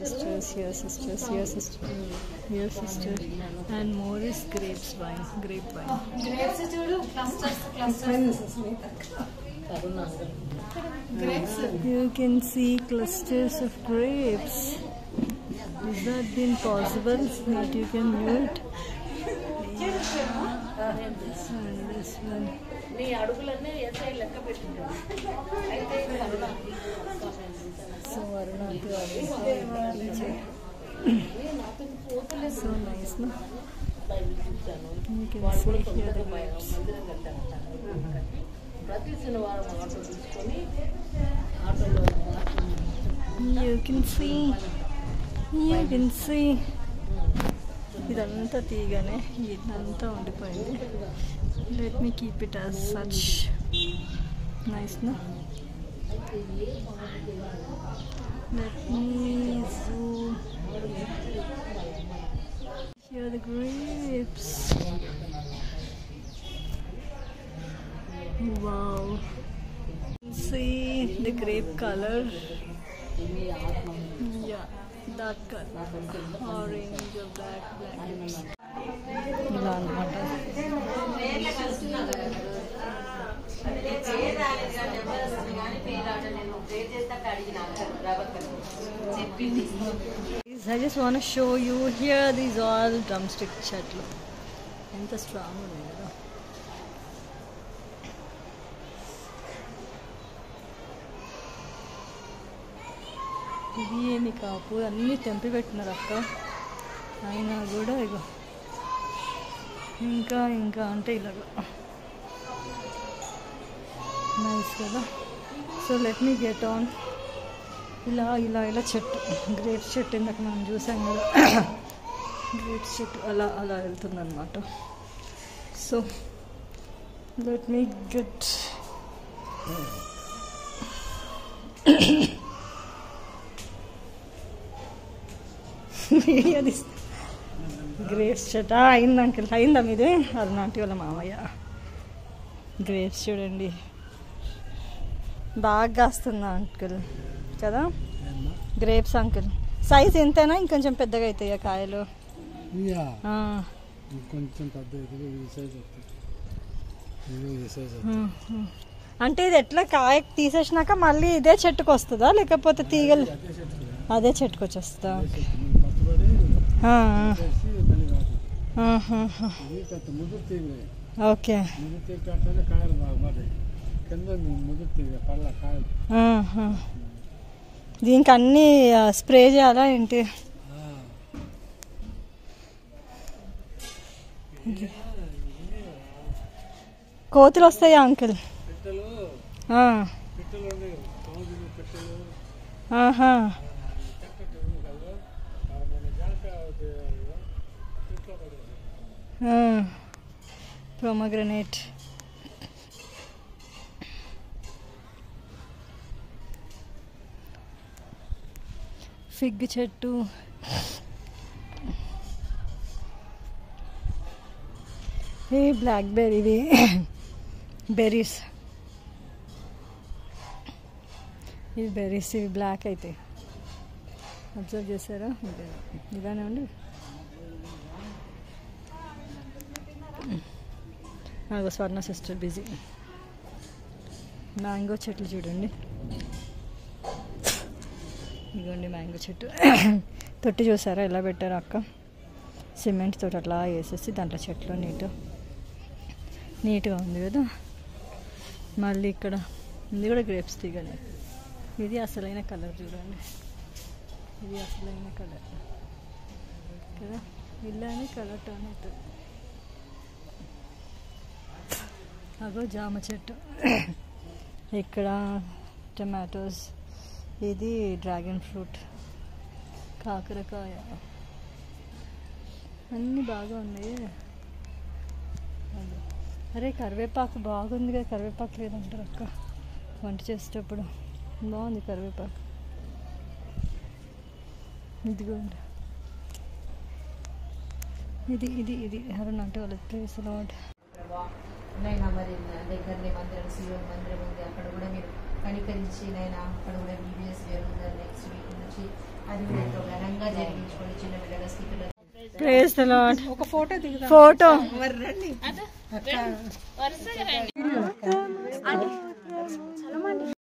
sisters, here sisters, here sister, here sister, and more is grapes wine, grape wine. Grapes చూడు clusters grapes. You can see clusters of grapes. Is that been possible that you can do it? This one, this one. So so nice, no? You can see here the grapes. You can see ఇదంతా తీగనే ఇదంతా ఉండిపోయింది. Let me keep it as such. Nice, no? Let me zoom. Here are the grapes. Wow. See the grape color. Yeah, that color. Orange or black grapes. ఇలా అన్నమాట. I just want to show you here these all drumstick చెట్లు ఎంత strong ఉన్నాయి కదా. ఇది ఏమి కాపు అన్నీ తెంపి పెట్టినారు అక్క, అయినా కూడా ఇగో ఇంకా ఇంకా అంటే ఇలాగ నైస్ కదా. So let me get on. ఇలా ఇలా ఇలా చెట్టు, గ్రేప్స్ చెట్టు ఇందాక మనం చూసాం కదా, గ్రేప్స్ చెట్టు అలా అలా వెళ్తుందన్నమాట. So let me get video తీస్తా. గ్రేప్స్ చెట్టు అయింది అంకుల్, అయిందా మీది? అది నాటి వాళ్ళ మామయ్య. గ్రేప్స్ చూడండి బాగా కాస్తుందా అంకుల్ కదా. గ్రేప్స్ అంకుల్ సైజ్ ఎంతైనా ఇంకొంచెం పెద్దగా అవుతాయి కాయలు. అంటే ఇది ఎట్లా కాయ తీసేసినాక మళ్ళీ ఇదే చెట్టుకు వస్తుందా లేకపోతే తీగలు అదే చెట్టుకు వచ్చేస్తుందా? ఓకే. దీనికి అన్నీ స్ప్రే చేయాలా ఏంటి? కోతులు వస్తాయా అంకుల్? పొమగ్రనేట్. ఫిగ్ చెట్టు, ఏ బ్లాక్ బెర్రీ బెర్రీస్, ఇవి బెర్రీస్, ఇవి బ్లాక్ అయితే అబ్జర్వ్ చేశారా? ఇలానే ఉండి నాకు స్వర్ణ సిస్టర్ బిజీ. మ్యాంగో చెట్లు చూడండి, ఇదిగోండి మ్యాంగో చెట్టు. తొట్టి చూసారా ఎలా పెట్టారు అక్క? సిమెంట్ తోటి అట్లా వేసేసి దాంట్లో చెట్లు నీట్గా ఉంది కదా. మళ్ళీ ఇక్కడ ఇది కూడా గ్రేప్స్ తీగనే. ఇది అసలైన కలర్ చూడండి, ఇది అసలైన కలర్ కదా. ఇలానే కలర్ టర్న్ అవుతుంది. అగో జామ చెట్టు, ఇక్కడ టమాటోస్, ఇది డ్రాగన్ ఫ్రూట్, కాకరకాయ, అన్నీ బాగా ఉన్నాయి. అరే కరివేపాకు బాగుంది కదా, కరివేపాకు లేదంటారు అక్క వంట చేసేటప్పుడు. బాగుంది కరివేపాకు. ఇదిగోండి ఇది ఇది ఇది ఎవరన్నా అంటే వాళ్ళకి ప్లేస్ అలాంటి నైనా మరి దగ్గరనే మందిరం, శివుని మందిరం ఉంది, అక్కడ కూడా మీరు కనికరించి నైనా అక్కడ కూడా వీడియోస్ జరుగుతుంది నెక్స్ట్ వీక్ నుంచి. అది కూడా ఎంతో ఘనంగా జరిగించుకోండి చిన్న పిల్లల స్థితిలో. Praise the lord. ఒక ఫోటో దిగుదాం. ఫోటో మరి రండి.